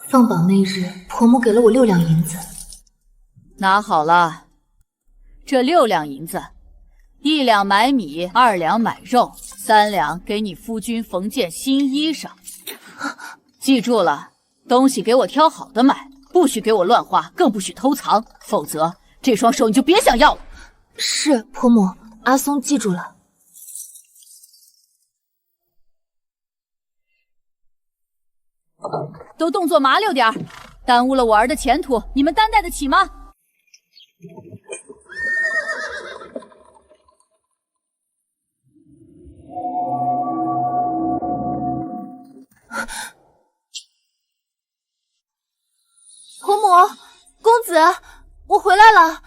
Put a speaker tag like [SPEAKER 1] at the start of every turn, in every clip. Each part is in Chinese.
[SPEAKER 1] 放榜那日，婆母给了我6两银子。
[SPEAKER 2] 拿好了，这6两银子，1两买米，2两买肉，3两给你夫君缝件新衣裳。记住了，东西给我挑好的买，不许给我乱花，更不许偷藏，否则这双手你就别想要了。
[SPEAKER 1] 是，婆母，阿松记住了。
[SPEAKER 2] 都动作麻溜点儿，耽误了我儿的前途，你们担待得起吗？
[SPEAKER 1] 婆母，公子，我回来了。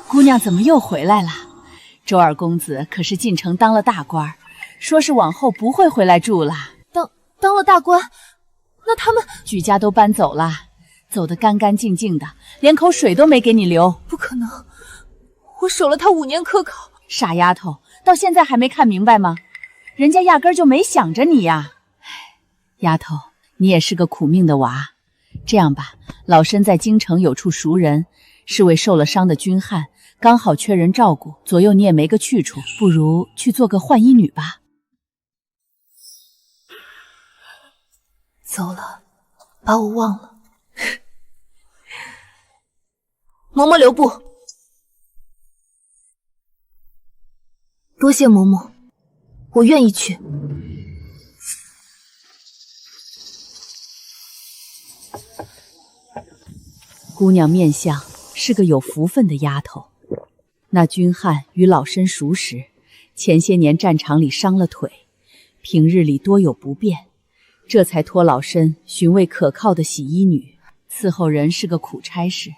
[SPEAKER 2] 姑娘怎么又回来了？周二公子可是进城当了大官，说是往后不会回来住了。
[SPEAKER 1] 当了大官，那他们
[SPEAKER 2] 举家都搬走了，走得干干净净的，连口水都没给你留。
[SPEAKER 1] 不可能，我守了他5年科考。
[SPEAKER 2] 傻丫头，到现在还没看明白吗？人家压根儿就没想着你呀。丫头，你也是个苦命的娃。这样吧，老身在京城有处熟人，是位受了伤的军汉，刚好缺人照顾，左右你也没个去处，不如去做个换衣女吧。
[SPEAKER 1] 走了，把我忘了。嬷嬷留步。多谢嬷嬷，我愿意去。
[SPEAKER 2] 姑娘面相是个有福分的丫头。那军汉与老身熟识，前些年战场里伤了腿，平日里多有不便，这才托老身寻位可靠的洗衣女，伺候人是个苦差事。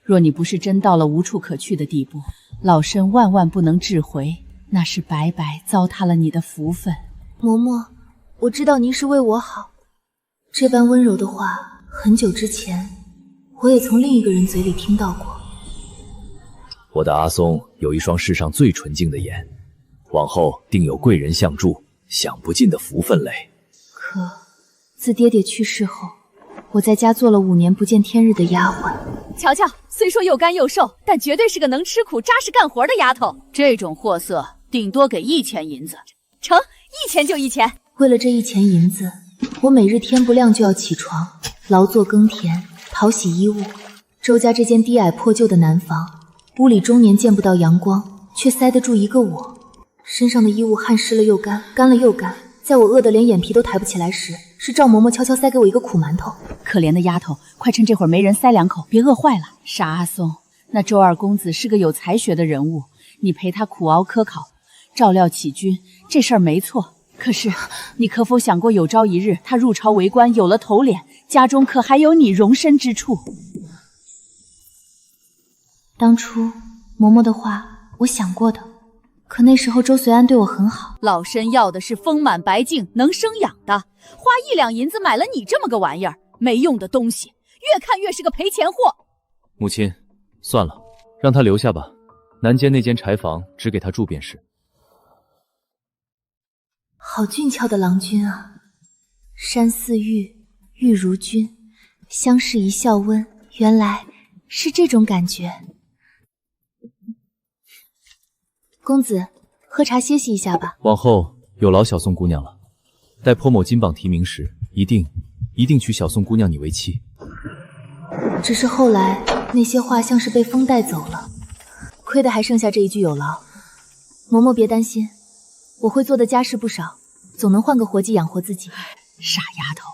[SPEAKER 2] 若你不是真到了无处可去的地步，老身万万不能置回，那是白白糟蹋了你的福分。
[SPEAKER 1] 嬷嬷，我知道您是为我好，这般温柔的话，很久之前我也从另一个人嘴里听到过。
[SPEAKER 3] 我的阿松有一双世上最纯净的眼，往后定有贵人相助，享不尽的福分嘞。
[SPEAKER 1] 可自爹爹去世后，我在家做了5年不见天日的丫鬟。
[SPEAKER 2] 瞧瞧，虽说又干又瘦，但绝对是个能吃苦、扎实干活的丫头。这种货色，顶多给1000银子。成，1000就1000。
[SPEAKER 1] 为了这1000银子，我每日天不亮就要起床，劳作耕田，淘洗衣物。周家这间低矮破旧的南房，屋里终年见不到阳光，却塞得住一个我。身上的衣物汗湿了又干，干了又干。在我饿得连眼皮都抬不起来时，是赵嬷嬷悄悄塞给我一个苦馒头。
[SPEAKER 2] 可怜的丫头，快趁这会儿没人塞2口，别饿坏了。傻阿松，那周二公子是个有才学的人物，你陪他苦熬科考，照料起军，这事儿没错。可是你可否想过，有朝一日他入朝为官，有了头脸，家中可还有你容身之处？
[SPEAKER 1] 当初嬷嬷的话我想过的，可那时候周随安对我很好。
[SPEAKER 2] 老身要的是丰满白净能生养的，花1两银子买了你这么个玩意儿，没用的东西，越看越是个赔钱货。
[SPEAKER 3] 母亲，算了，让他留下吧，南间那间柴房只给他住便是。
[SPEAKER 1] 好俊俏的郎君啊，山似玉，玉如君，相视一笑温，原来是这种感觉。公子，喝茶歇息一下吧。
[SPEAKER 3] 往后有劳小宋姑娘了，待颇某金榜题名时，一定娶小宋姑娘你为妻。
[SPEAKER 1] 只是后来那些话像是被风带走了，亏得还剩下这一句有劳。嬷嬷别担心，我会做的家事不少，总能换个活计养活自己。
[SPEAKER 2] 傻丫头，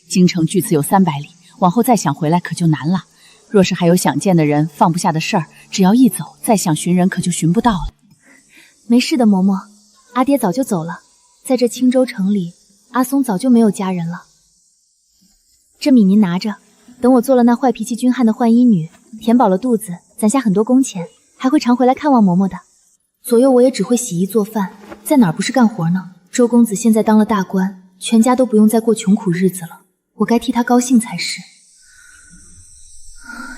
[SPEAKER 2] 京城距此有300里，往后再想回来可就难了。若是还有想见的人，放不下的事儿，只要一走，再想寻人可就寻不到了。
[SPEAKER 1] 没事的，嬷嬷，阿爹早就走了，在这青州城里，阿松早就没有家人了。这米您拿着，等我做了那坏脾气军汉的换衣女，填饱了肚子，攒下很多工钱，还会常回来看望嬷嬷的。左右我也只会洗衣做饭，在哪儿不是干活呢？周公子现在当了大官，全家都不用再过穷苦日子了，我该替他高兴才是。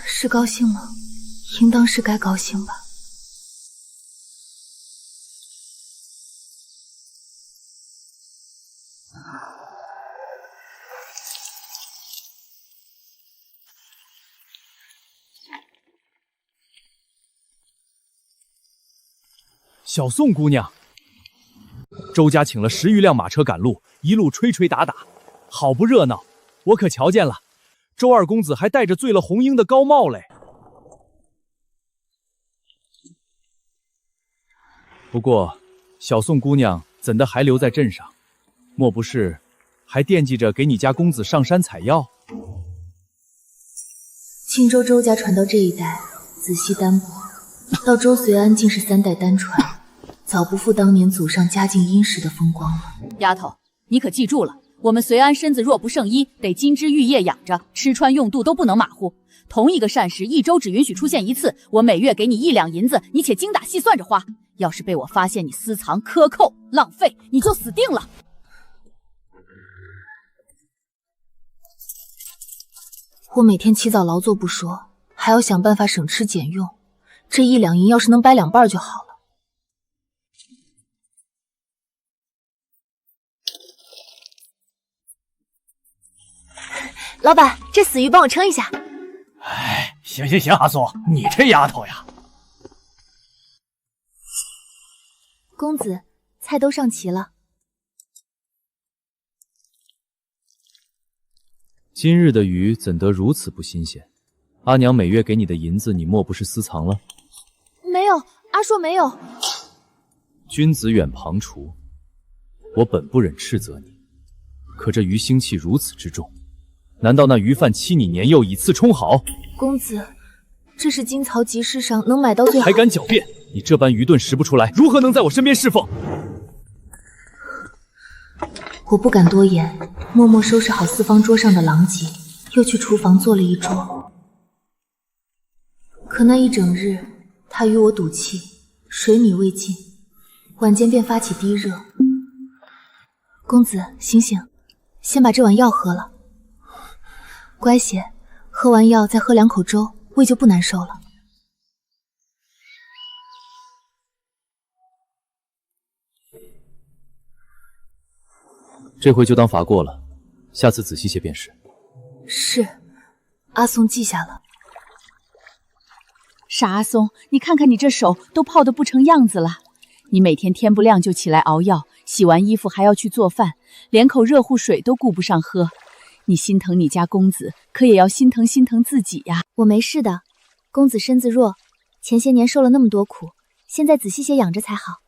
[SPEAKER 1] 是高兴了，应当是该高兴吧。
[SPEAKER 4] 小宋姑娘，周家请了10余辆马车赶路，一路吹吹打打，好不热闹。我可瞧见了，周二公子还戴着醉了红缨的高帽嘞。不过，小宋姑娘怎的还留在镇上？莫不是还惦记着给你家公子上山采药？
[SPEAKER 1] 青州周家传到这一代，子息单薄，到周随安竟是3代单传，早不复当年祖上家境殷实的风光了。
[SPEAKER 2] 丫头，你可记住了，我们随安身子若不胜衣，得金枝玉叶养着，吃穿用度都不能马虎。同一个善事1周只允许出现1次，我每月给你1两银子，你且精打细算着花。要是被我发现你私藏、克扣、浪费，你就死定了。
[SPEAKER 1] 我每天起早劳作不说，还要想办法省吃俭用，这1两银要是能掰2半就好了。老板，这死鱼帮我称一下。
[SPEAKER 5] 哎，行，阿松，你这丫头呀。
[SPEAKER 1] 公子，菜都上齐了。
[SPEAKER 3] 今日的鱼怎得如此不新鲜？阿娘每月给你的银子，你莫不是私藏了？
[SPEAKER 1] 没有，阿硕没有。
[SPEAKER 3] 君子远旁厨，我本不忍斥责你，可这鱼腥气如此之重，难道那鱼贩欺你年幼，以次充好？
[SPEAKER 1] 公子，这是金曹集市上能买到最好。
[SPEAKER 3] 还敢狡辩！你这般愚钝识不出来，如何能在我身边侍奉？
[SPEAKER 1] 我不敢多言，默默收拾好四方桌上的狼藉，又去厨房做了一桌。可那一整日，他与我赌气，水米未进，晚间便发起低热。公子，醒醒，先把这碗药喝了。乖些，喝完药再喝2口粥，胃就不难受了。
[SPEAKER 3] 这回就当罚过了，下次仔细些便是。
[SPEAKER 1] 是，阿松记下了。
[SPEAKER 2] 傻阿松，你看看你这手都泡得不成样子了。你每天天不亮就起来熬药，洗完衣服还要去做饭，连口热乎水都顾不上喝。你心疼你家公子，可也要心疼自己呀。
[SPEAKER 1] 我没事的，公子身子弱，前些年受了那么多苦，现在仔细些养着才好。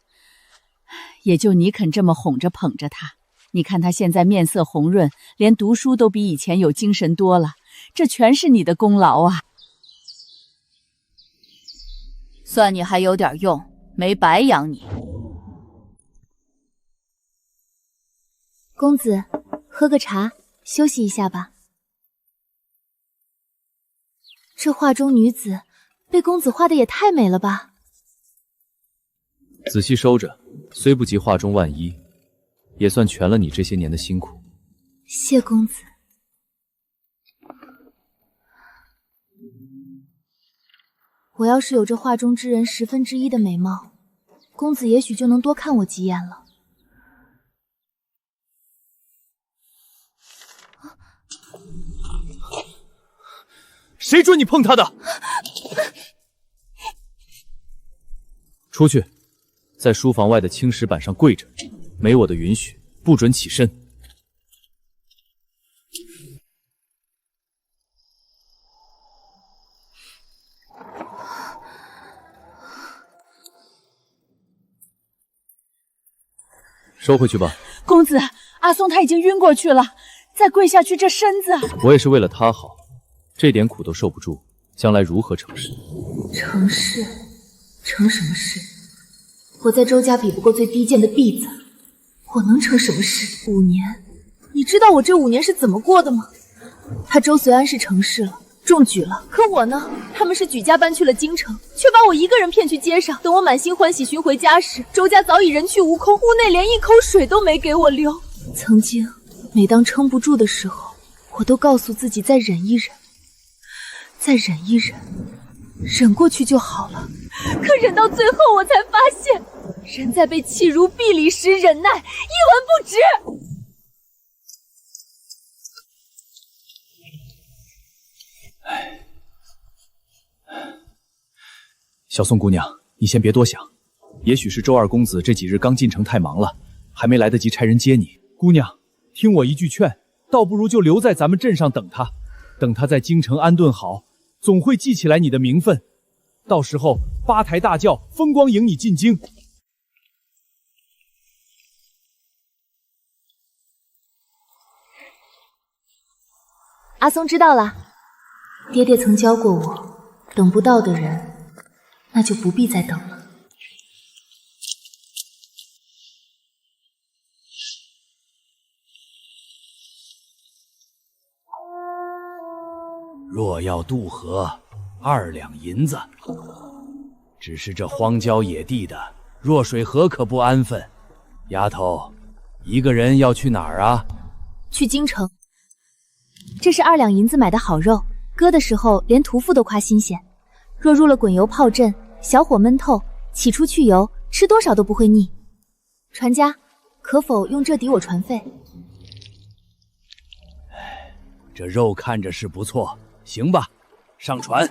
[SPEAKER 2] 也就你肯这么哄着捧着他。你看他现在面色红润，连读书都比以前有精神多了，这全是你的功劳啊！算你还有点用，没白养你。
[SPEAKER 1] 公子，喝个茶，休息一下吧。这画中女子被公子画的也太美了吧！
[SPEAKER 3] 仔细收着，虽不及画中万一，也算全了你这些年的辛苦。
[SPEAKER 1] 谢公子。我要是有这画中之人1/10的美貌，公子也许就能多看我几眼了。
[SPEAKER 4] 谁准你碰他的？
[SPEAKER 3] 出去，在书房外的青石板上跪着，没我的允许，不准起身。收回去吧。
[SPEAKER 2] 公子，阿松他已经晕过去了，再跪下去这身子……
[SPEAKER 3] 我也是为了他好，这点苦都受不住，将来如何成事？
[SPEAKER 1] 成事？成什么事？我在周家比不过最低贱的婢子，我能成什么事？5年，你知道我这5年是怎么过的吗？他周随安是成事了，中举了，可我呢？他们是举家搬去了京城，却把我一个人骗去街上。等我满心欢喜寻回家时，周家早已人去屋空，屋内连一口水都没给我留。曾经，每当撑不住的时候，我都告诉自己再忍一忍，再忍一忍，忍过去就好了。可忍到最后，我才发现，人在被弃如敝履时，忍耐一文不值。
[SPEAKER 4] 小宋姑娘，你先别多想，也许是周二公子这几日刚进城太忙了，还没来得及差人接你。姑娘，听我一句劝，倒不如就留在咱们镇上等他，等他在京城安顿好，总会记起来你的名分。到时候八抬大轿，风光迎你进京。
[SPEAKER 1] 阿松知道了，爹爹曾教过我，等不到的人，那就不必再等了。
[SPEAKER 5] 若要渡河，2两银子。只是这荒郊野地的，弱水河可不安分。丫头，一个人要去哪儿啊？
[SPEAKER 1] 去京城。这是2两银子买的好肉，割的时候连屠夫都夸新鲜。若入了滚油炮阵，小火焖透，起出去油，吃多少都不会腻。船家，可否用这抵我船费？
[SPEAKER 5] 这肉看着是不错，行吧，上船。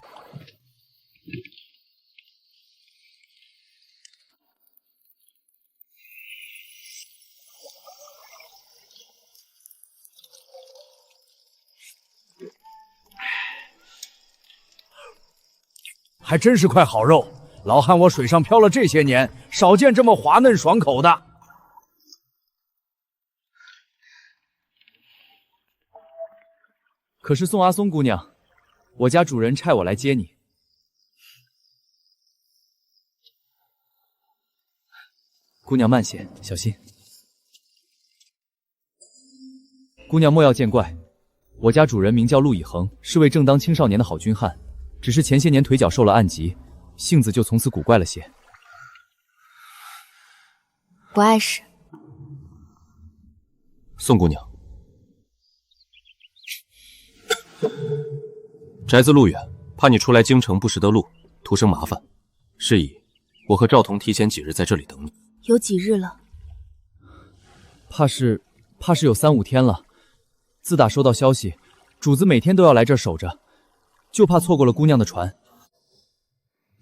[SPEAKER 5] 还真是块好肉，老汉我水上漂了这些年，少见这么滑嫩爽口的。
[SPEAKER 4] 可是宋阿松姑娘，我家主人差我来接你。姑娘慢些，小心。姑娘莫要见怪，我家主人名叫陆以恒，是位正当青少年的好军汉。只是前些年腿脚受了暗疾，性子就从此古怪了些。
[SPEAKER 1] 不碍事。
[SPEAKER 3] 宋姑娘，宅子路远，怕你出来京城不识得路，徒生麻烦。是以，我和赵彤提前几日在这里等你。
[SPEAKER 1] 有几日了？
[SPEAKER 4] 怕是有3、5天了。自打收到消息，主子每天都要来这儿守着。就怕错过了姑娘的船，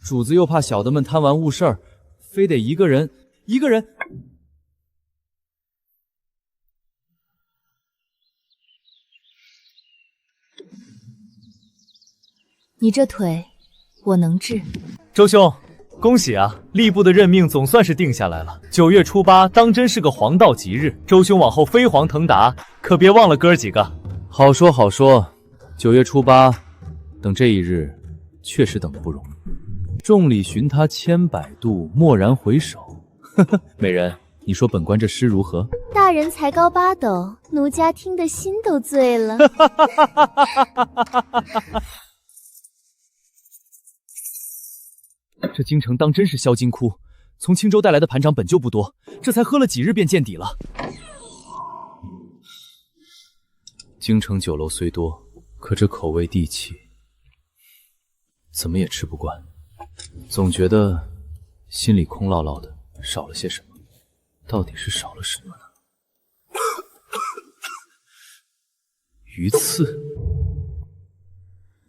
[SPEAKER 4] 主子又怕小的们贪玩误事儿，非得一个人。
[SPEAKER 1] 你这腿，我能治。
[SPEAKER 4] 周兄，恭喜啊！吏部的任命总算是定下来了。9月初8当真是个黄道吉日，周兄往后飞黄腾达，可别忘了哥儿几个。好说好说，9月初8。等这一日，确实等得不容易。众里寻他千百度，蓦然回首。呵呵，美人，你说本官这诗如何？
[SPEAKER 6] 大人才高8斗，奴家听得心都醉了。
[SPEAKER 4] 这京城当真是销金窟，从青州带来的盘缠本就不多，这才喝了几日便见底了。京城酒楼虽多，可这口味地气，怎么也吃不惯，总觉得心里空落落的，少了些什么。到底是少了什么呢？鱼刺。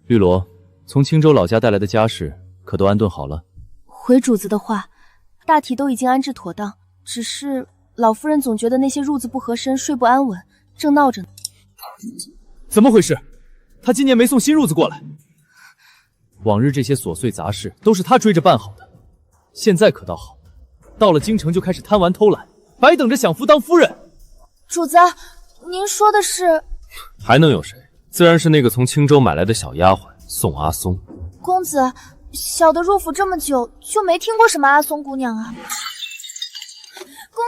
[SPEAKER 4] 绿萝，从青州老家带来的家事可都安顿好了？
[SPEAKER 7] 回主子的话，大体都已经安置妥当，只是老夫人总觉得那些褥子不合身，睡不安稳，正闹着呢。
[SPEAKER 4] 怎么回事？他今年没送新褥子过来。往日这些琐碎杂事都是他追着办好的，现在可倒好，到了京城就开始贪玩偷懒，白等着享福当夫人。
[SPEAKER 7] 主子，您说的是？
[SPEAKER 3] 还能有谁？自然是那个从青州买来的小丫鬟宋阿松。
[SPEAKER 7] 公子，小的入府这么久，就没听过什么阿松姑娘啊。公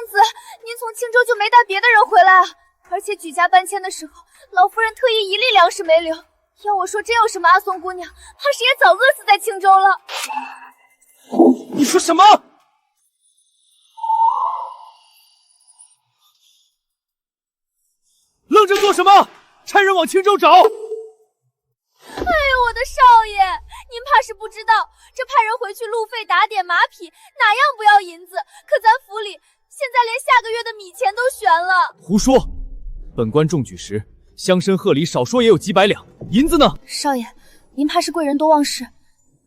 [SPEAKER 7] 子，您从青州就没带别的人回来啊？而且举家搬迁的时候，老夫人特意1粒粮食没留。要我说，真有什么阿松姑娘，怕是也早饿死在青州了。
[SPEAKER 4] 你说什么？愣着做什么？差人往青州找！
[SPEAKER 7] 哎呦，我的少爷，您怕是不知道，这派人回去路费、打点、马匹，哪样不要银子？可咱府里现在连下个月的米钱都悬了。
[SPEAKER 4] 胡说！本官中举时，乡绅贺礼少说也有几百两，银子呢？
[SPEAKER 7] 少爷，您怕是贵人多忘事，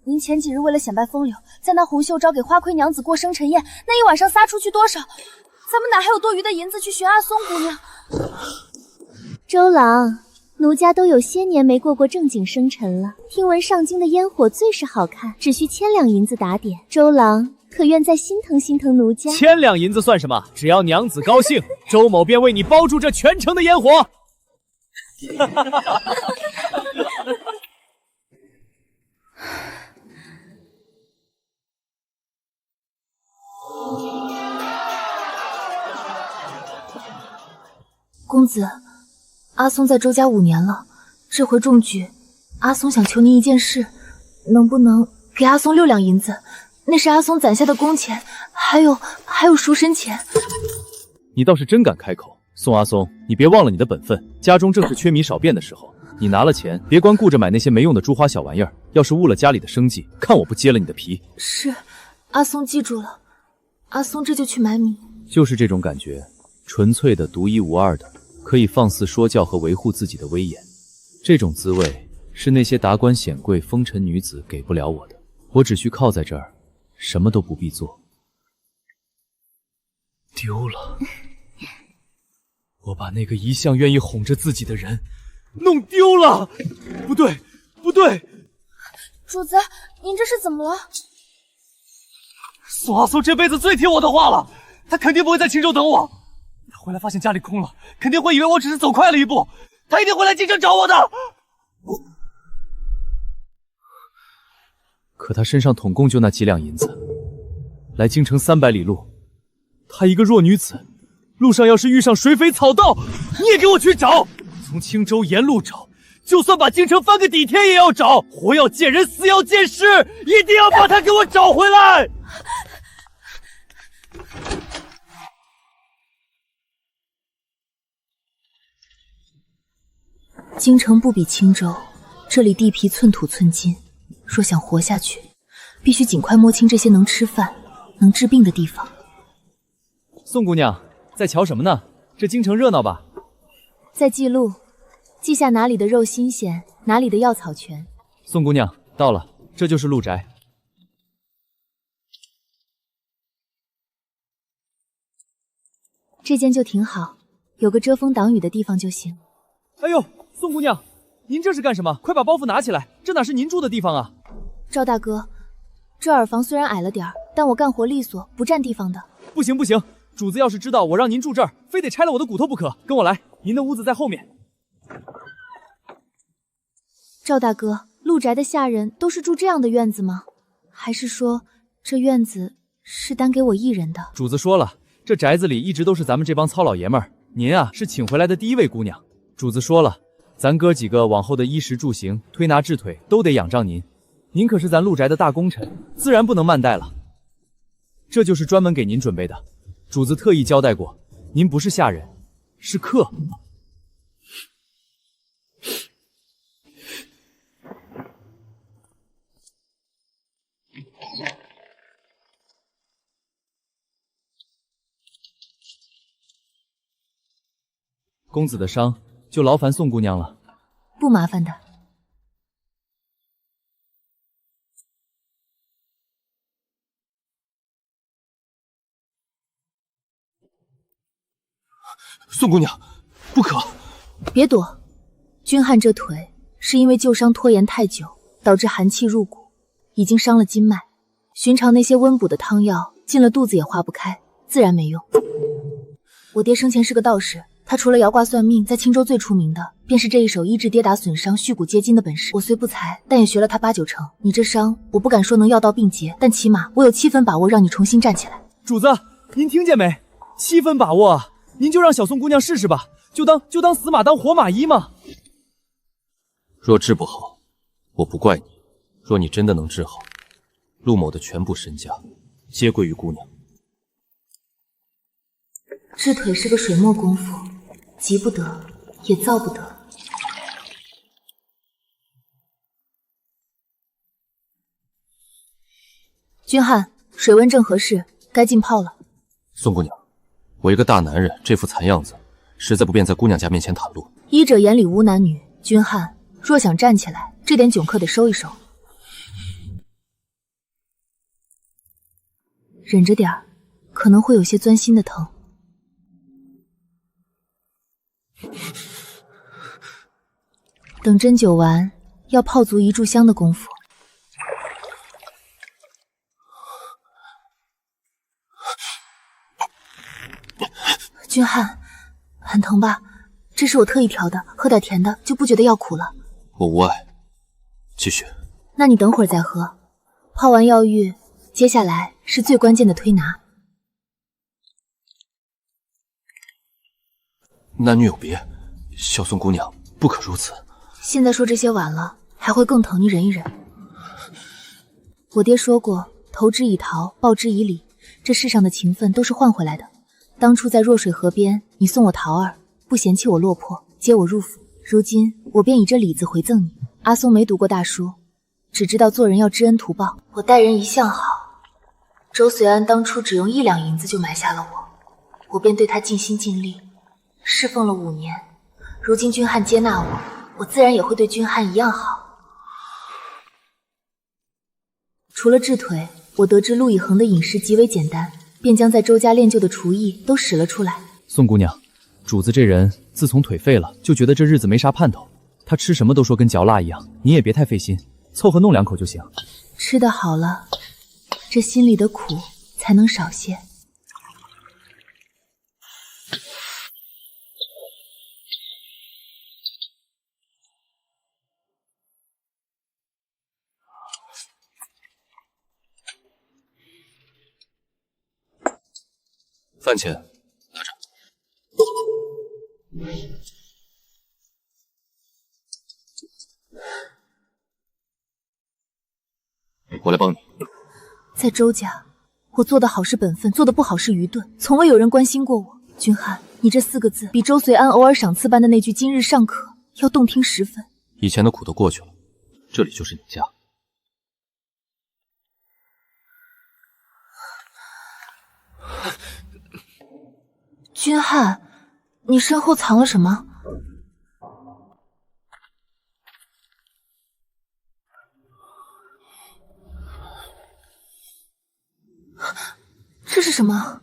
[SPEAKER 7] 您前几日为了显摆风流，在那红袖招给花魁娘子过生辰宴，那一晚上撒出去多少？咱们哪还有多余的银子去寻阿松姑娘？
[SPEAKER 6] 周郎，奴家都有些年没过过正经生辰了，听闻上京的烟火最是好看，只需1000两银子打点。周郎可愿再心疼心疼奴家
[SPEAKER 4] ？1000两银子算什么？只要娘子高兴，周某便为你包住这全城的烟火。
[SPEAKER 1] 公子，阿松在周家5年了，这回中举，阿松想求您一件事，能不能给阿松6两银子？那是阿松攒下的工钱，还有赎身钱。
[SPEAKER 3] 你倒是真敢开口，宋阿松，你别忘了你的本分，家中正是缺米少变的时候，你拿了钱，别光顾着买那些没用的珠花小玩意儿，要是误了家里的生计，看我不揭了你的皮。
[SPEAKER 1] 是，阿松记住了，阿松这就去买米。
[SPEAKER 3] 就是这种感觉，纯粹的、独一无二的，可以放肆说教和维护自己的威严，这种滋味是那些达官显贵、风尘女子给不了我的。我只需靠在这儿，什么都不必做。
[SPEAKER 4] 丢了，我把那个一向愿意哄着自己的人弄丢了。不对，不对，
[SPEAKER 7] 主子，您这是怎么了？
[SPEAKER 4] 宋阿松这辈子最听我的话了，他肯定不会在青州等我。他回来发现家里空了，肯定会以为我只是走快了一步，他一定会来京城找我的。
[SPEAKER 3] 可他身上统共就那几两银子，来京城300里路，她一个弱女子，路上要是遇上水匪草盗，
[SPEAKER 4] 你也给我去找，从青州沿路找，就算把京城翻个底天也要找，活要见人，死要见尸，一定要把他给我找回来。
[SPEAKER 1] 京城不比青州，这里地皮寸土寸金，若想活下去，必须尽快摸清这些能吃饭、能治病的地方。
[SPEAKER 3] 宋姑娘，在瞧什么呢？这京城热闹吧？
[SPEAKER 1] 在记录，记下哪里的肉新鲜，哪里的药草全。
[SPEAKER 3] 宋姑娘，到了，这就是陆宅。
[SPEAKER 1] 这间就挺好，有个遮风挡雨的地方就行。
[SPEAKER 3] 哎呦，宋姑娘，您这是干什么？快把包袱拿起来，这哪是您住的地方啊！
[SPEAKER 1] 赵大哥，这耳房虽然矮了点儿，但我干活利索，不占地方的。
[SPEAKER 3] 不行不行，主子要是知道我让您住这儿，非得拆了我的骨头不可。跟我来，您的屋子在后面。
[SPEAKER 1] 赵大哥，陆宅的下人都是住这样的院子吗？还是说这院子是单给我一人的？
[SPEAKER 3] 主子说了，这宅子里一直都是咱们这帮糙老爷们儿，您啊是请回来的第一位姑娘。主子说了，咱哥几个往后的衣食住行、推拿治腿都得仰仗您。您可是咱陆宅的大功臣，自然不能慢待了。这就是专门给您准备的，主子特意交代过，您不是下人，是客。公子的伤就劳烦宋姑娘了。
[SPEAKER 1] 不麻烦的。
[SPEAKER 4] 宋姑娘，不可！
[SPEAKER 1] 别躲，君汉这腿是因为旧伤拖延太久，导致寒气入骨，已经伤了筋脉。寻常那些温补的汤药进了肚子也化不开，自然没用。我爹生前是个道士，他除了摇卦算命，在青州最出名的便是这一手医治跌打损伤、续骨接筋的本事。我虽不才，但也学了他8、9成。你这伤，我不敢说能药到病结，但起码我有7分把握让你重新站起来。
[SPEAKER 3] 主子，您听见没？7分把握啊！您就让小宋姑娘试试吧，就当死马当活马医嘛。
[SPEAKER 8] 若治不好，我不怪你；若你真的能治好，陆某的全部身家皆归于姑娘。
[SPEAKER 1] 治腿是个水墨功夫，急不得，也造不得。君汉，水温正合适，该浸泡了。
[SPEAKER 8] 宋姑娘，我一个大男人，这副残样子，实在不便在姑娘家面前袒露。
[SPEAKER 1] 医者眼里无男女，君汉，若想站起来，这点窘迫得收一收。忍着点儿，可能会有些钻心的疼。等针灸完，要泡足1炷香的功夫。君汉，很疼吧？这是我特意调的，喝点甜的就不觉得药苦了。
[SPEAKER 8] 我无碍，继续。
[SPEAKER 1] 那你等会儿再喝。泡完药浴，接下来是最关键的推拿。
[SPEAKER 8] 男女有别，小宋姑娘不可如此。
[SPEAKER 1] 现在说这些晚了，还会更疼，你忍一忍。我爹说过，投之以桃，报之以李，这世上的情分都是换回来的。当初在弱水河边，你送我桃儿，不嫌弃我落魄，接我入府。如今我便以这礼子回赠你。阿松没读过大书，只知道做人要知恩图报。我待人一向好，周随安当初只用1两银子就买下了我便对他尽心尽力，侍奉了5年。如今君汉接纳我自然也会对君汉一样好。除了治腿，我得知陆以恒的饮食极为简单，便将在周家练就的厨艺都使了出来。
[SPEAKER 3] 宋姑娘，主子这人自从腿废了，就觉得这日子没啥盼头。他吃什么都说跟嚼蜡一样，你也别太费心，凑合弄2口就行。
[SPEAKER 1] 吃得好了，这心里的苦才能少些。
[SPEAKER 8] 饭钱拿着。我来帮你。
[SPEAKER 1] 在周家，我做得好是本分，做得不好是愚钝，从未有人关心过我。君汉，你这4个字比周随安偶尔赏赐般的那句今日尚可要动听10分。
[SPEAKER 8] 以前的苦都过去了，这里就是你家。
[SPEAKER 1] 君汉，你身后藏了什么？这是什么？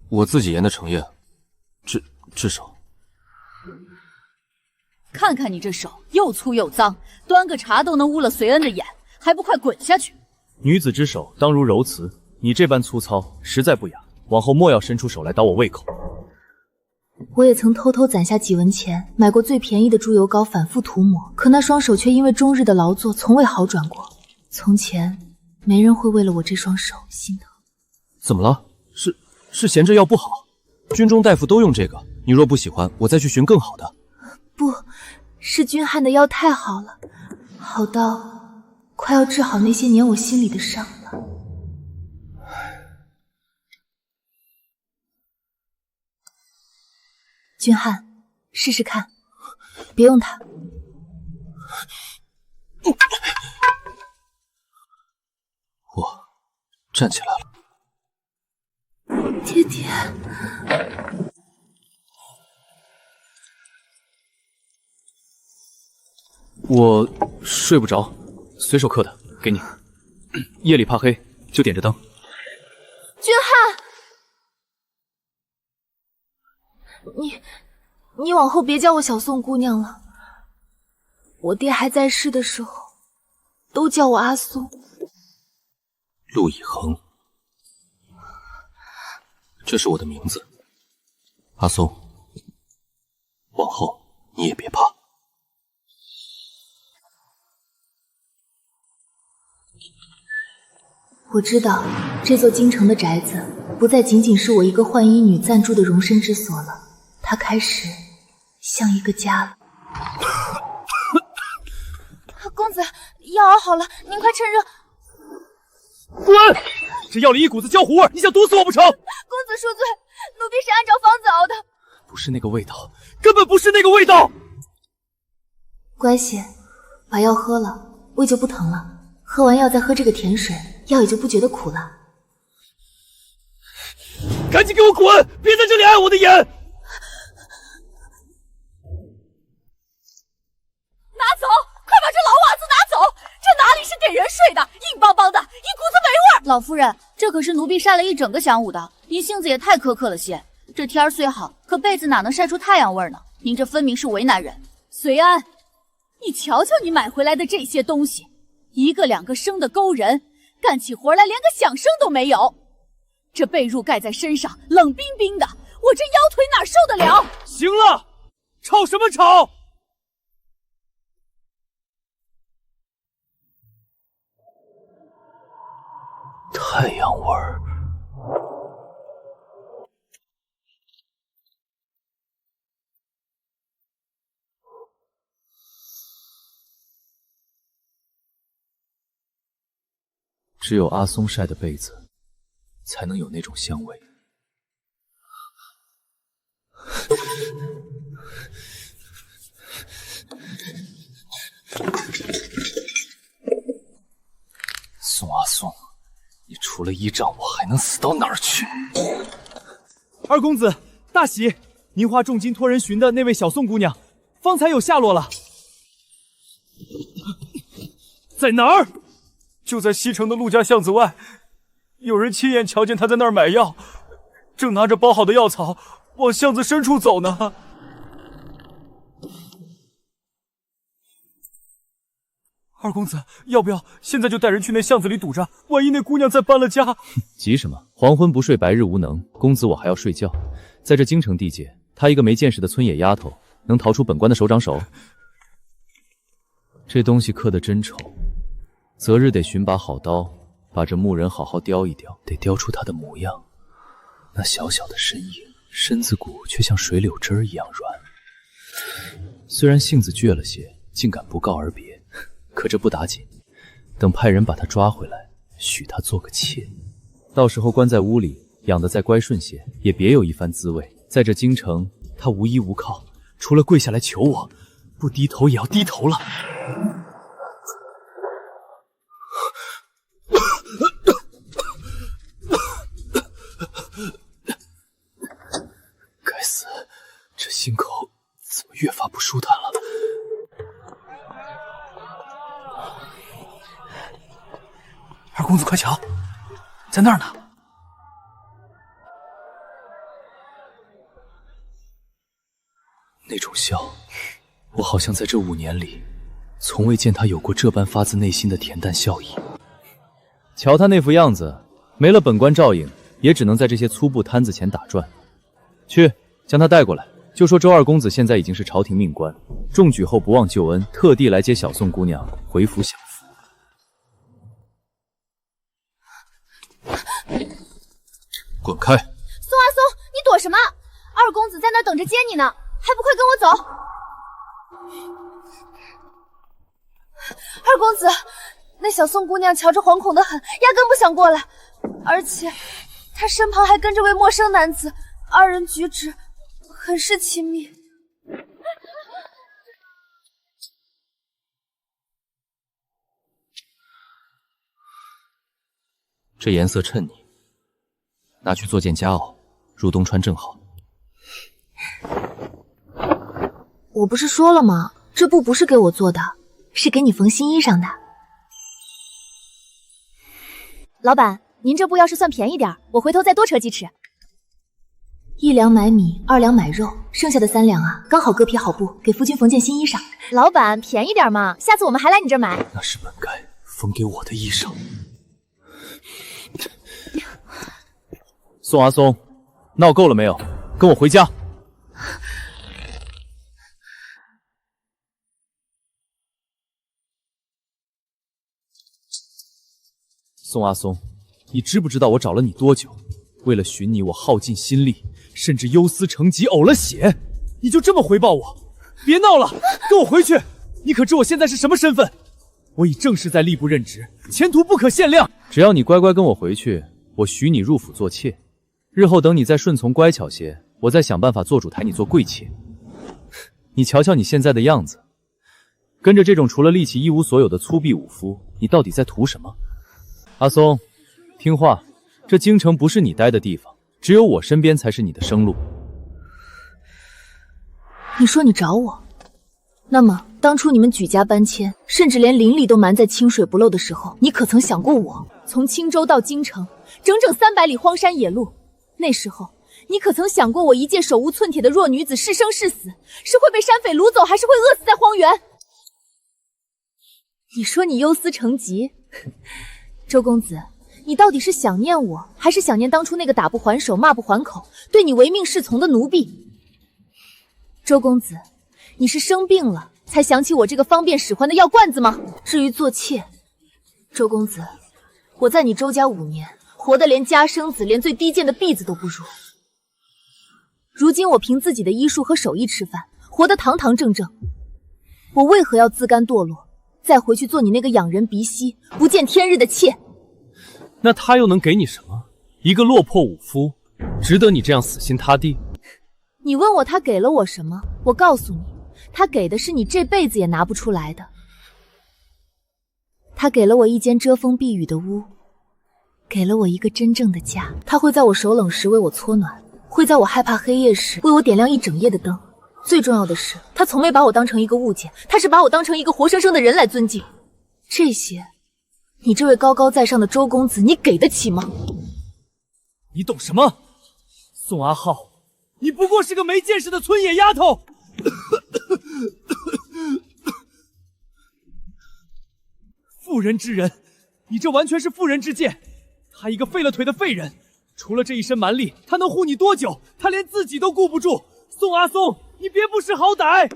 [SPEAKER 8] 我自己研的成液，治手。
[SPEAKER 2] 看看你这手，又粗又脏，端个茶都能污了随恩的眼，还不快滚下去！
[SPEAKER 4] 女子之手当如柔瓷，你这般粗糙，实在不雅。往后莫要伸出手来倒我胃口。
[SPEAKER 1] 我也曾偷偷攒下几文钱，买过最便宜的猪油膏，反复涂抹，可那双手却因为终日的劳作，从未好转过。从前没人会为了我这双手心疼。
[SPEAKER 8] 怎么了？是嫌这药不好？军中大夫都用这个，你若不喜欢，我再去寻更好的。
[SPEAKER 1] 不是君汉的药太好了，好到快要治好那些年我心里的伤了。君汉，试试看，别用它。
[SPEAKER 8] 我站起来了。
[SPEAKER 1] 爹爹，
[SPEAKER 4] 我睡不着，随手刻的，给你。夜里怕黑，就点着灯。
[SPEAKER 1] 君汉，你往后别叫我小宋姑娘了。我爹还在世的时候，都叫我阿松。
[SPEAKER 8] 陆以恒，这是我的名字。阿松，往后你也别怕。
[SPEAKER 1] 我知道这座京城的宅子不再仅仅是我一个换衣女暂住的容身之所了，它开始像一个家了。
[SPEAKER 7] 公子，药熬好了，您快趁热。
[SPEAKER 4] 滚！这药里一股子焦糊味，你想毒死我不成？
[SPEAKER 7] 公子恕罪，奴婢是按照方子熬的。
[SPEAKER 4] 不是那个味道，根本不是那个味道。
[SPEAKER 1] 乖些，把药喝了，胃就不疼了。喝完药再喝这个甜水，药也就不觉得苦了。
[SPEAKER 4] 赶紧给我滚！别在这里碍我的眼！
[SPEAKER 2] 拿走！快把这老瓦子拿走！这哪里是给人睡的，硬邦邦的，一股子霉味儿！
[SPEAKER 7] 老夫人，
[SPEAKER 9] 这可是奴婢晒了一整个晌午的，您性子也太苛刻了些。这天儿虽好，可被子哪能晒出太阳味呢？您这分明是为难人。随安，你瞧瞧你买回来的这些东西，一个两个生的勾人，干起活来连个响声都没有。这被褥盖在身上，冷冰冰的，我这腰腿哪受得了？
[SPEAKER 3] 行了，吵什么吵？
[SPEAKER 8] 太阳味儿。只有阿松晒的被子，才能有那种香味。宋阿松，你除了依仗我，还能死到哪儿去？
[SPEAKER 3] 二公子，大喜！您花重金托人寻的那位小宋姑娘，方才有下落了。
[SPEAKER 4] 在哪儿？就在西城的陆家巷子外，有人亲眼瞧见他在那儿买药，正拿着包好的药草往巷子深处走呢。二公子，要不要现在就带人去那巷子里堵着？万一那姑娘再搬了家……
[SPEAKER 3] 急什么？黄昏不睡，白日无能。公子我还要睡觉。在这京城地界，她一个没见识的村野丫头，能逃出本官的手掌手？这东西刻得真丑，择日得寻把好刀，把这木人好好雕一雕，
[SPEAKER 8] 得雕出她的模样。那小小的身影，身子骨却像水柳枝一样软。虽然性子倔了些，竟敢不告而别。可这不打紧，等派人把她抓回来，许她做个妾。
[SPEAKER 3] 到时候关在屋里，养得再乖顺些，也别有一番滋味。在这京城，她无依无靠，除了跪下来求我，不低头也要低头了。
[SPEAKER 8] 该死，这心口怎么越发不舒坦了？
[SPEAKER 4] 二公子快瞧，在那儿呢。
[SPEAKER 8] 那种笑，我好像在这5年里，从未见他有过这般发自内心的恬淡笑意。
[SPEAKER 3] 瞧他那副样子，没了本官照应，也只能在这些粗布摊子前打转。去，将他带过来，就说周二公子现在已经是朝廷命官，中举后不忘旧恩，特地来接小宋姑娘回府享福。
[SPEAKER 8] 滚开！
[SPEAKER 7] 宋阿松，你躲什么？二公子在那儿等着接你呢，还不快跟我走！二公子，那小宋姑娘瞧着惶恐的很，压根不想过来，而且她身旁还跟着位陌生男子，二人举止很是亲密。
[SPEAKER 8] 这颜色衬你，拿去做件夹袄，入冬穿正好。
[SPEAKER 1] 我不是说了吗？这布不是给我做的，是给你缝新衣裳的。
[SPEAKER 6] 老板，您这布要是算便宜点，我回头再多扯几尺。
[SPEAKER 1] 1两买米，2两买肉，剩下的3两啊，刚好割匹好布，给夫君缝件新衣裳。
[SPEAKER 6] 老板，便宜点嘛，下次我们还来你这儿买。
[SPEAKER 8] 那是本该缝给我的衣裳。
[SPEAKER 3] 宋阿松，闹够了没有？跟我回家。宋阿松，你知不知道我找了你多久？为了寻你，我耗尽心力，甚至忧思成疾，呕了血。你就这么回报我？别闹了，跟我回去！你可知我现在是什么身份？我已正式在吏部任职，前途不可限量。只要你乖乖跟我回去，我许你入府做妾。日后等你再顺从乖巧些，我再想办法做主抬你做贵妾。你瞧瞧你现在的样子，跟着这种除了力气一无所有的粗鄙武夫，你到底在图什么？阿松，听话，这京城不是你待的地方，只有我身边才是你的生路。
[SPEAKER 1] 你说你找我，那么当初你们举家搬迁，甚至连邻里都瞒在清水不漏的时候，你可曾想过我？从青州到京城，整整300里荒山野路。那时候，你可曾想过，我一介手无寸铁的弱女子，是生是死，是会被山匪掳走，还是会饿死在荒原？你说你忧思成疾，周公子，你到底是想念我，还是想念当初那个打不还手、骂不还口、对你唯命是从的奴婢？周公子，你是生病了才想起我这个方便使唤的药罐子吗？至于做妾，周公子，我在你周家5年，活得连家生子，连最低贱的婢子都不如。如今我凭自己的医术和手艺吃饭，活得堂堂正正，我为何要自甘堕落，再回去做你那个仰人鼻息、不见天日的妾？
[SPEAKER 8] 那他又能给你什么？一个落魄武夫，值得你这样死心塌地？
[SPEAKER 1] 你问我他给了我什么？我告诉你，他给的是你这辈子也拿不出来的。他给了我一间遮风避雨的屋，给了我一个真正的家。他会在我手冷时为我搓暖，会在我害怕黑夜时为我点亮一整夜的灯。最重要的是，他从没把我当成一个物件，他是把我当成一个活生生的人来尊敬。这些，你这位高高在上的周公子，你给得起吗？
[SPEAKER 3] 你懂什么？宋阿浩，你不过是个没见识的村野丫头。妇人之仁，你这完全是妇人之见。他一个废了腿的废人，除了这一身蛮力，他能护你多久？他连自己都顾不住。宋阿松，你别不识好歹！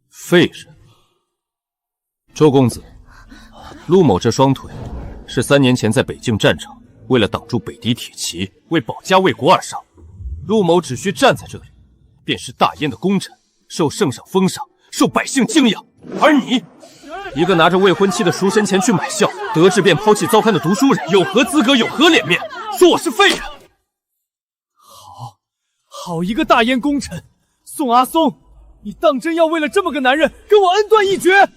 [SPEAKER 8] 废人。周公子，陆某这双腿是3年前在北境战场，为了挡住北敌铁骑，为保家卫国而上。陆某只需站在这里，便是大燕的功臣，受圣上封赏，受百姓敬仰。而你，一个拿着未婚妻的赎身钱去买笑，得志便抛弃糟糠的读书人，有何资格，有何脸面说我是废人？
[SPEAKER 3] 好一个大燕功臣，宋阿松，你当真要为了这么个男人跟我恩断义绝？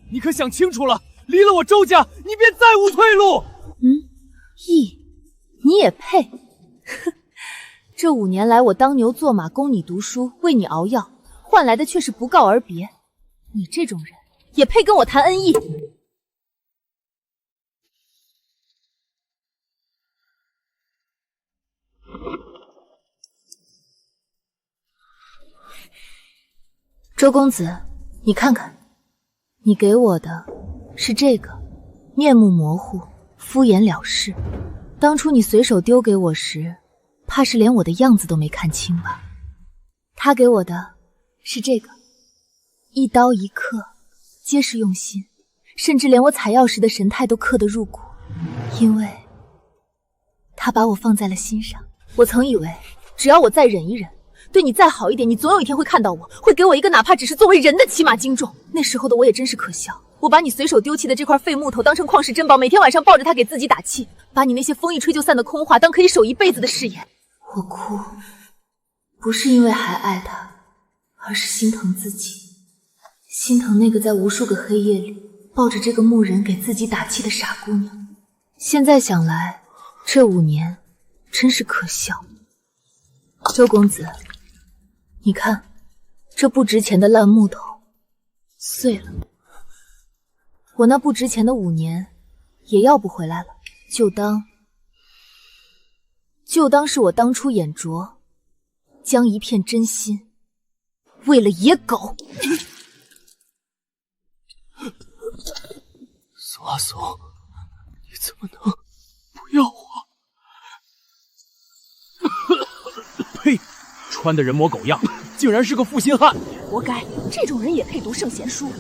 [SPEAKER 3] 你可想清楚了，离了我周家，你便再无退路。
[SPEAKER 1] 义，你也配？哼，这5年来，我当牛做马，供你读书，为你熬药，换来的却是不告而别。你这种人，也配跟我谈恩义？周公子，你看看，你给我的是这个，面目模糊，敷衍了事。当初你随手丢给我时，怕是连我的样子都没看清吧？他给我的是这个，一刀一刻，皆是用心，甚至连我采药时的神态都刻得入骨，因为他把我放在了心上。我曾以为，只要我再忍一忍，对你再好一点，你总有一天会看到我，会给我一个哪怕只是作为人的起码敬重。那时候的我也真是可笑，我把你随手丢弃的这块废木头当成旷世珍宝，每天晚上抱着它给自己打气，把你那些风一吹就散的空话当可以守一辈子的誓言。我哭，不是因为还爱他，而是心疼自己，心疼那个在无数个黑夜里抱着这个木人给自己打气的傻姑娘。现在想来，这5年真是可笑。周公子，你看，这不值钱的烂木头碎了，我那不值钱的5年也要不回来了，就当是我当初眼拙，将一片真心为了野狗。
[SPEAKER 8] 宋阿松，你怎么能不要我？
[SPEAKER 3] 呸！穿的人模狗样，竟然是个负心汉，
[SPEAKER 1] 活该！这种人也配读圣贤书？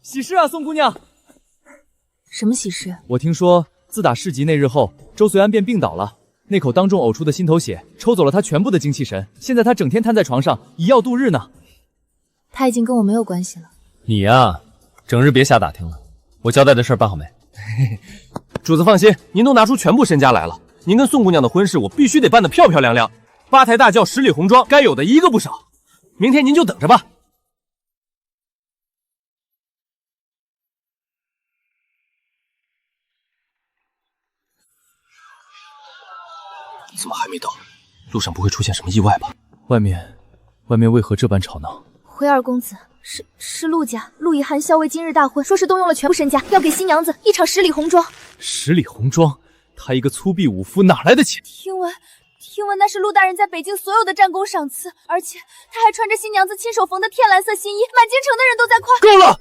[SPEAKER 3] 喜事啊，宋姑娘！
[SPEAKER 1] 什么喜事？
[SPEAKER 3] 我听说，自打市集那日后，周随安便病倒了。那口当众呕出的心头血，抽走了他全部的精气神。现在他整天瘫在床上，以药度日呢。
[SPEAKER 1] 他已经跟我没有关系了。
[SPEAKER 8] 你呀，整日别瞎打听了。我交代的事办好没？主子放心，您都拿出全部身家来了。您跟宋姑娘的婚事，我必须得办得漂漂亮亮。8抬大轿，10里红妆，该有的一个不少。明天您就等着吧。怎么还没到？路上不会出现什么意外吧？
[SPEAKER 3] 外面为何这般吵闹？
[SPEAKER 7] 回二公子，是陆家，陆以寒校尉今日大婚，说是动用了全部身家，要给新娘子一场10里红妆。
[SPEAKER 3] 10里红妆，他一个粗鄙武夫哪来的钱？
[SPEAKER 7] 听闻那是陆大人在北京所有的战功赏赐，而且他还穿着新娘子亲手缝的天蓝色新衣，满京城的人都在夸。
[SPEAKER 3] 够了！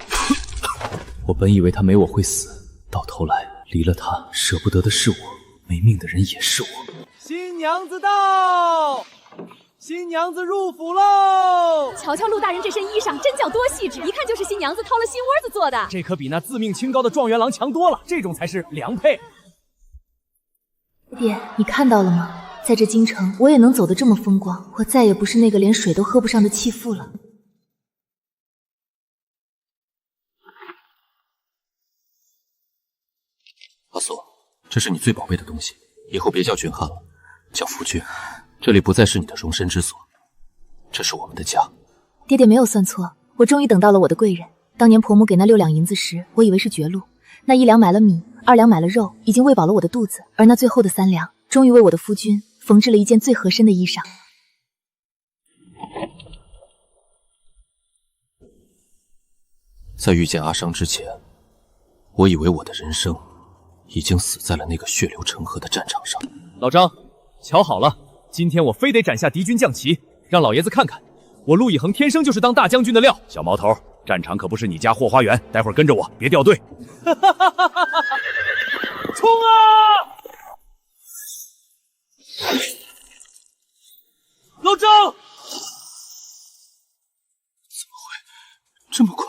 [SPEAKER 8] 我本以为他没我会死，到头来离了他，舍不得的是我，没命的人也是我。
[SPEAKER 3] 新娘子到，新娘子入府喽！
[SPEAKER 10] 瞧瞧陆大人这身衣裳，真叫多细致，一看就是新娘子掏了心窝子做的。
[SPEAKER 3] 这可比那自命清高的状元郎强多了，这种才是良配。
[SPEAKER 1] 爹，你看到了吗？在这京城，我也能走得这么风光，我再也不是那个连水都喝不上的弃妇了。
[SPEAKER 8] 阿苏，这是你最宝贝的东西，以后别叫君汉了，叫夫君。这里不再是你的容身之所，这是我们的家。
[SPEAKER 1] 爹爹没有算错，我终于等到了我的贵人。当年婆母给那6两银子时，我以为是绝路，那1两买了米，2两买了肉，已经喂饱了我的肚子，而那最后的3两，终于为我的夫君缝制了一件最合身的衣裳。
[SPEAKER 8] 在遇见阿商之前，我以为我的人生已经死在了那个血流成河的战场上。
[SPEAKER 3] 老张，瞧好了，今天我非得斩下敌军将旗，让老爷子看看，我陆以恒天生就是当大将军的料。小毛头，战场可不是你家后花园，待会儿跟着我，别掉队。冲啊！老张，
[SPEAKER 8] 怎么会这么快？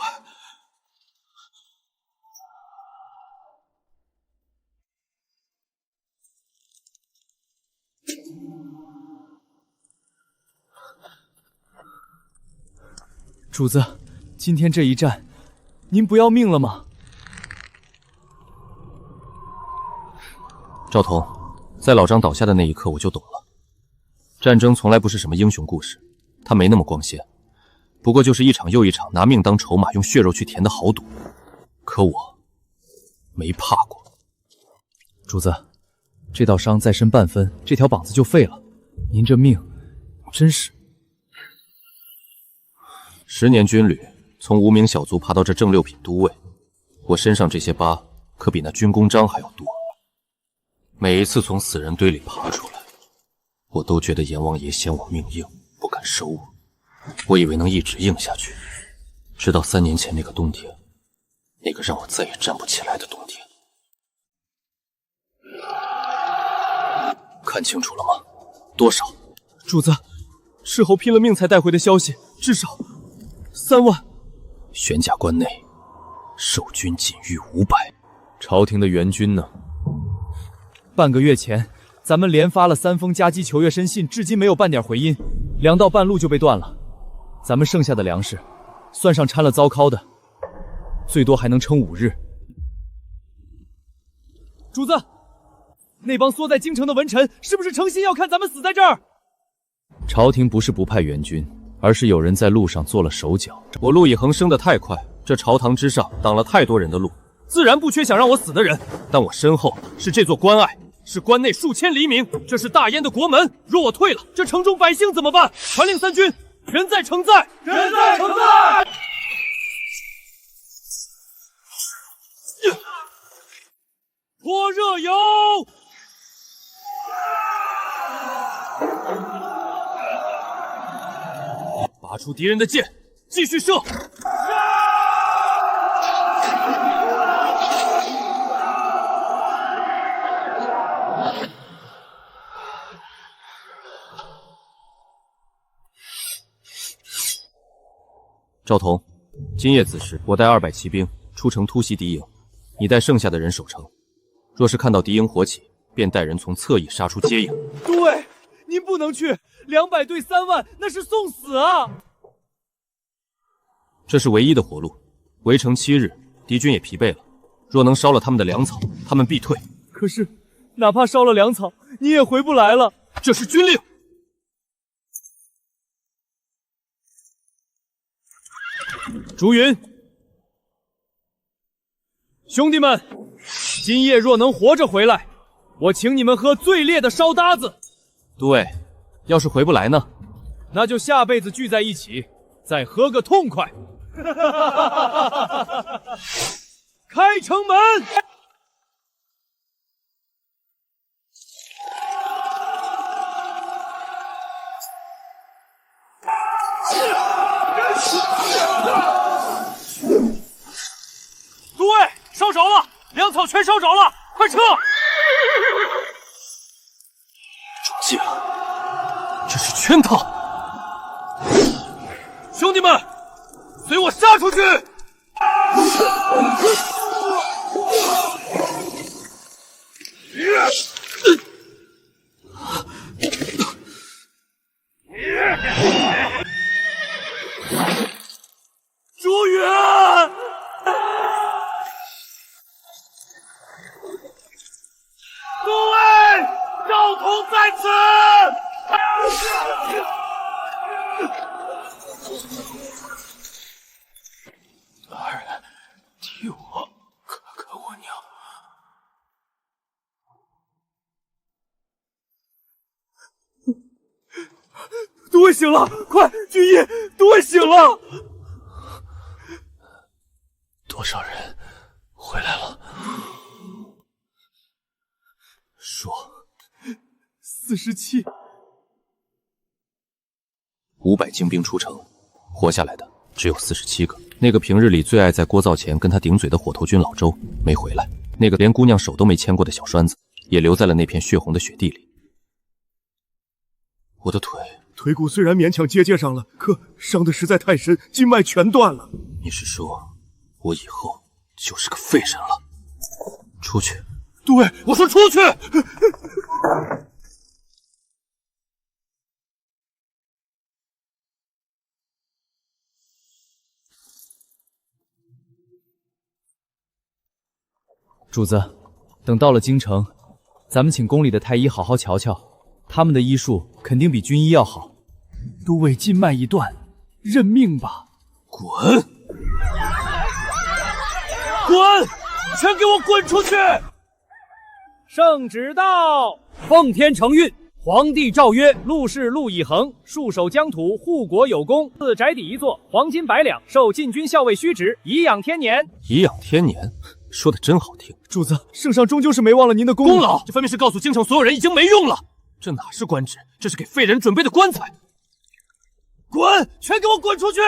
[SPEAKER 3] 主子，今天这一战，您不要命了吗？
[SPEAKER 8] 赵彤，在老张倒下的那一刻，我就懂了。战争从来不是什么英雄故事，它没那么光鲜，不过就是一场又一场拿命当筹码、用血肉去填的豪赌。可我没怕过。
[SPEAKER 3] 主子，这道伤再深半分，这条膀子就废了。您这命，真是
[SPEAKER 8] 10年军旅，从无名小卒爬到这正6品都尉，我身上这些疤可比那军功章还要多。每一次从死人堆里爬出来，我都觉得阎王爷嫌我命硬，不敢收我。我以为能一直硬下去，直到3年前那个冬天，那个让我再也站不起来的冬天。看清楚了吗？多少？
[SPEAKER 3] 主子，斥候拼了命才带回的消息，至少3万。
[SPEAKER 8] 玄甲关内，守军仅逾500。
[SPEAKER 3] 朝廷的援军呢？半个月前，咱们连发了3封加急求阅申信，至今没有半点回音，2到半路就被断了。咱们剩下的粮食，算上掺了糟糠的，最多还能撑5日。主子，那帮缩在京城的文臣，是不是诚心要看咱们死在这儿？朝廷不是不派援军，而是有人在路上做了手脚。
[SPEAKER 8] 我陆以恒升得太快，这朝堂之上挡了太多人的路，
[SPEAKER 3] 自然不缺想让我死的人。
[SPEAKER 8] 但我身后是这座关隘，是关内数千黎民，这是大燕的国门。若我退了，这城中百姓怎么办？传令3军，人在城在，
[SPEAKER 3] 人在城在。泼热油！
[SPEAKER 8] 拔出敌人的箭，继续射！赵彤，今夜子时，我带200骑兵出城突袭敌营，你带剩下的人守城。若是看到敌营火起，便带人从侧翼杀出接应。
[SPEAKER 3] 对，您不能去，200对3万，那是送死啊！
[SPEAKER 8] 这是唯一的活路。围城7日，敌军也疲惫了，若能烧了他们的粮草，他们必退。
[SPEAKER 3] 可是，哪怕烧了粮草，你也回不来了。
[SPEAKER 8] 这是军令。
[SPEAKER 3] 竹云，兄弟们，今夜若能活着回来，我请你们喝最烈的烧搭子。
[SPEAKER 8] 对，要是回不来呢？
[SPEAKER 3] 那就下辈子聚在一起，再喝个痛快！开城门！
[SPEAKER 4] 诸位，烧着了，粮草全烧着了，快撤！
[SPEAKER 8] 中计了，这是圈套！
[SPEAKER 4] 兄弟们，随我杀出去！朱允，各位，赵同在此！
[SPEAKER 8] 二人替我可我娘。
[SPEAKER 4] 都卫醒了，快，俊逸，都卫醒了！
[SPEAKER 8] 多少人回来了？说
[SPEAKER 4] 47。
[SPEAKER 8] 500精兵出城，活下来的只有47个。那个平日里最爱在锅灶前跟他顶嘴的火头军老周没回来，那个连姑娘手都没牵过的小栓子也留在了那片血红的雪地里。我的
[SPEAKER 11] 腿骨虽然勉强接上了，可伤得实在太深，筋脉全断了。
[SPEAKER 8] 你是说我以后就是个废人了？出去！
[SPEAKER 4] 对，我说出去！
[SPEAKER 3] 主子，等到了京城，咱们请宫里的太医好好瞧瞧，他们的医术肯定比军医要好。
[SPEAKER 4] 都尉筋脉已断，认命吧！
[SPEAKER 8] 滚！
[SPEAKER 4] 滚！全给我滚出去！
[SPEAKER 3] 圣旨到，奉天承运，皇帝诏曰：陆氏陆以恒戍守疆土，护国有功，赐宅邸1座，黄金100两，授禁军校尉虚职，颐养天年。
[SPEAKER 8] 颐养天年，说的真好听。
[SPEAKER 4] 主子，圣上终究是没忘了您的
[SPEAKER 8] 功劳，这分明是告诉京城所有人已经没用了。这哪是官职，这是给废人准备的棺材。
[SPEAKER 4] 滚！全给我滚出去！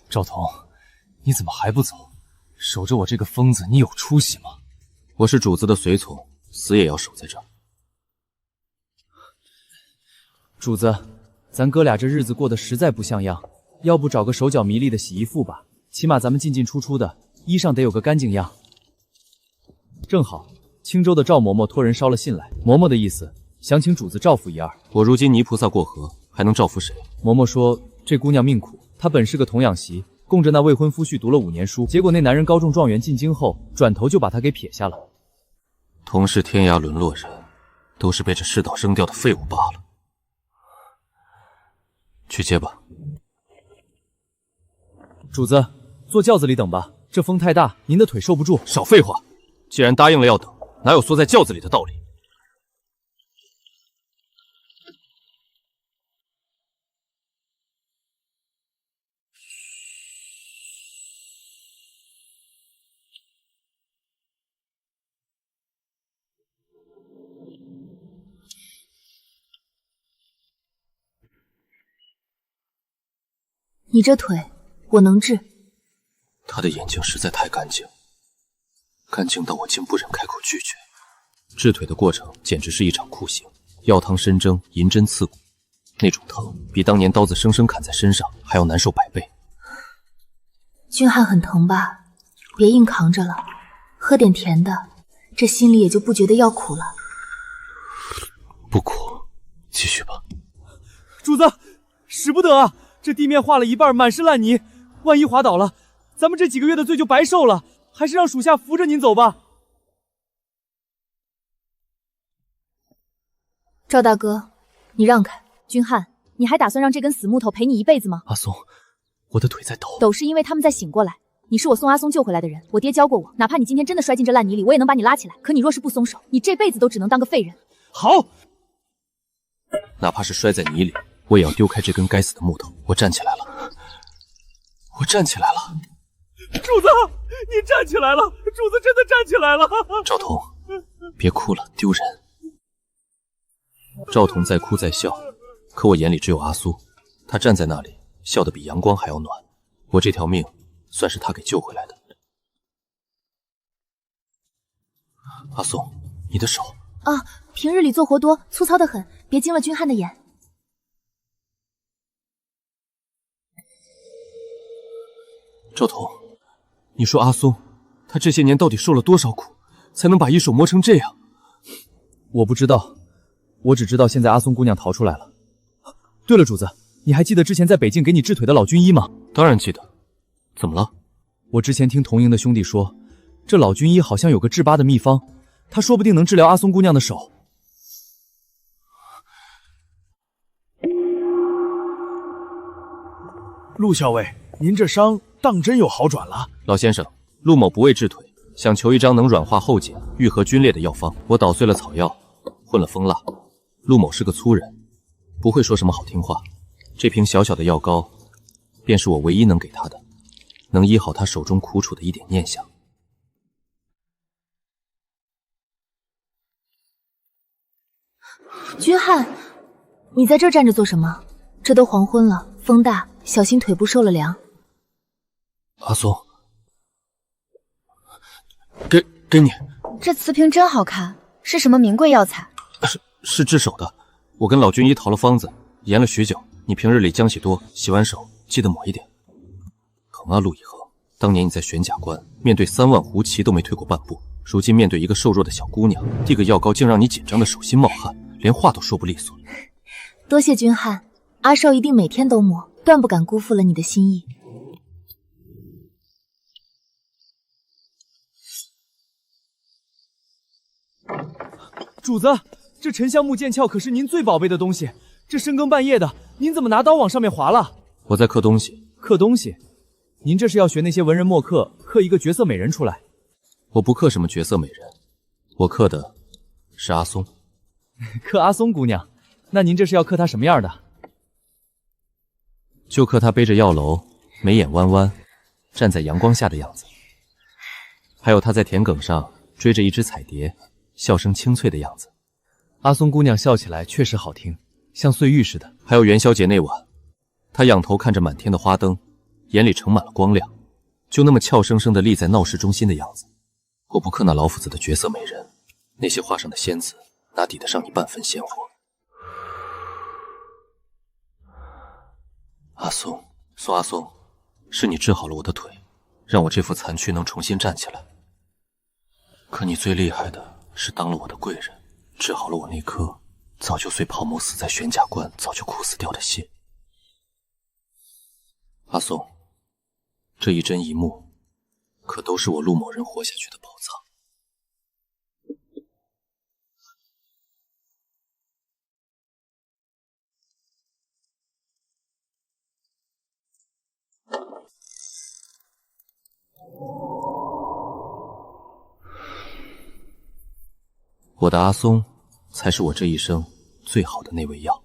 [SPEAKER 8] 赵彤，你怎么还不走？守着我这个疯子，你有出息吗？我是主子的随从，死也要守在这儿。
[SPEAKER 3] 主子，咱哥俩这日子过得实在不像样，要不找个手脚迷离的洗衣妇吧？起码咱们进进出出的，衣裳得有个干净样。正好，青州的赵嬷嬷托人捎了信来，嬷嬷的意思，想请主子照拂一二。
[SPEAKER 8] 我如今泥菩萨过河，还能照拂谁？
[SPEAKER 3] 嬷嬷说，这姑娘命苦，她本是个童养媳，供着那未婚夫婿读了5年书，结果那男人高中状元进京后，转头就把她给撇下了。
[SPEAKER 8] 同是天涯沦落人，都是被这世道扔掉的废物罢了。去接吧。
[SPEAKER 3] 主子，坐轿子里等吧，这风太大，您的腿受不住。
[SPEAKER 8] 少废话，既然答应了要等，哪有缩在轿子里的道理？
[SPEAKER 1] 你这腿，我能治。
[SPEAKER 8] 他的眼睛实在太干净，干净到我竟不忍开口拒绝。治腿的过程简直是一场酷刑，药汤参蒸，银针刺骨，那种疼比当年刀子生生砍在身上还要难受100倍。
[SPEAKER 1] 君汉很疼吧？别硬扛着了，喝点甜的，这心里也就不觉得要苦了。
[SPEAKER 8] 不苦，继续吧。
[SPEAKER 3] 主子，使不得啊！这地面化了一半，满是烂泥，万一滑倒了，咱们这几个月的罪就白受了。还是让属下扶着您走吧。
[SPEAKER 1] 赵大哥，你让开。君汉，你还打算让这根死木头陪你一辈子吗？
[SPEAKER 8] 阿松，我的腿在抖。
[SPEAKER 1] 抖是因为他们在醒过来。你是我送阿松救回来的人，我爹教过我，哪怕你今天真的摔进这烂泥里，我也能把你拉起来。可你若是不松手，你这辈子都只能当个废人。
[SPEAKER 4] 好。
[SPEAKER 8] 哪怕是摔在泥里，我也要丢开这根该死的木头。我站起来了，我站起来了。
[SPEAKER 4] 主子，你站起来了！主子真的站起来了！
[SPEAKER 8] 赵彤，别哭了，丢人。赵彤在哭在笑，可我眼里只有阿苏，他站在那里，笑得比阳光还要暖。我这条命算是他给救回来的。阿松，你的手
[SPEAKER 1] 啊，平日里做活多，粗糙的很，别惊了君汉的眼。
[SPEAKER 8] 赵彤，你说阿松，他这些年到底受了多少苦，才能把一手磨成这样？
[SPEAKER 3] 我不知道，我只知道现在阿松姑娘逃出来了。对了，主子，你还记得之前在北境给你治腿的老军医吗？
[SPEAKER 8] 当然记得。怎么了？
[SPEAKER 3] 我之前听同营的兄弟说，这老军医好像有个治疤的秘方，他说不定能治疗阿松姑娘的手。
[SPEAKER 11] 陆校尉，您这伤当真有好转了？
[SPEAKER 8] 老先生，陆某不为治腿，想求一张能软化后颈、愈合皲裂的药方。我捣碎了草药，混了蜂蜡。陆某是个粗人，不会说什么好听话。这瓶小小的药膏，便是我唯一能给他的，能医好他手中苦楚的一点念想。
[SPEAKER 1] 君汉，你在这站着做什么？这都黄昏了，风大，小心腿部受了凉。
[SPEAKER 8] 阿松，给你。
[SPEAKER 7] 这瓷瓶真好看，是什么名贵药材？
[SPEAKER 8] 是治手的，我跟老军医淘了方子，研了许久。你平日里浆洗多，洗完手记得抹一点。疼啊，陆以恒，当年你在玄甲关面对3万狐骑都没退过半步，如今面对一个瘦弱的小姑娘，递个药膏竟让你紧张的手心冒汗，连话都说不利索。
[SPEAKER 1] 多谢君汉，阿少一定每天都抹，断不敢辜负了你的心意。
[SPEAKER 3] 主子，这沉香木剑鞘可是您最宝贝的东西，这深更半夜的，您怎么拿刀往上面划了？
[SPEAKER 8] 我在刻东西。
[SPEAKER 3] 刻东西？您这是要学那些文人墨客，刻一个绝色美人出来？
[SPEAKER 8] 我不刻什么绝色美人，我刻的是阿松。
[SPEAKER 3] 刻阿松姑娘？那您这是要刻她什么样的？
[SPEAKER 8] 就刻她背着药篓，眉眼弯弯，站在阳光下的样子。还有她在田埂上追着一只彩蝶，笑声清脆的样子。
[SPEAKER 3] 阿松姑娘笑起来确实好听，像碎玉似的。
[SPEAKER 8] 还有元宵节那晚，她仰头看着满天的花灯，眼里盛满了光亮，就那么俏生生地立在闹市中心的样子。我不刻那老夫子的绝色美人，那些画上的仙子哪抵得上你半分鲜活？阿松，苏阿松，是你治好了我的腿，让我这副残躯能重新站起来。可你最厉害的是当了我的贵人，治好了我那颗早就随泡沫死在玄甲关、早就枯死掉的心。阿松，这一针一木，可都是我陆某人活下去的宝藏。我的阿松，才是我这一生最好的那味药。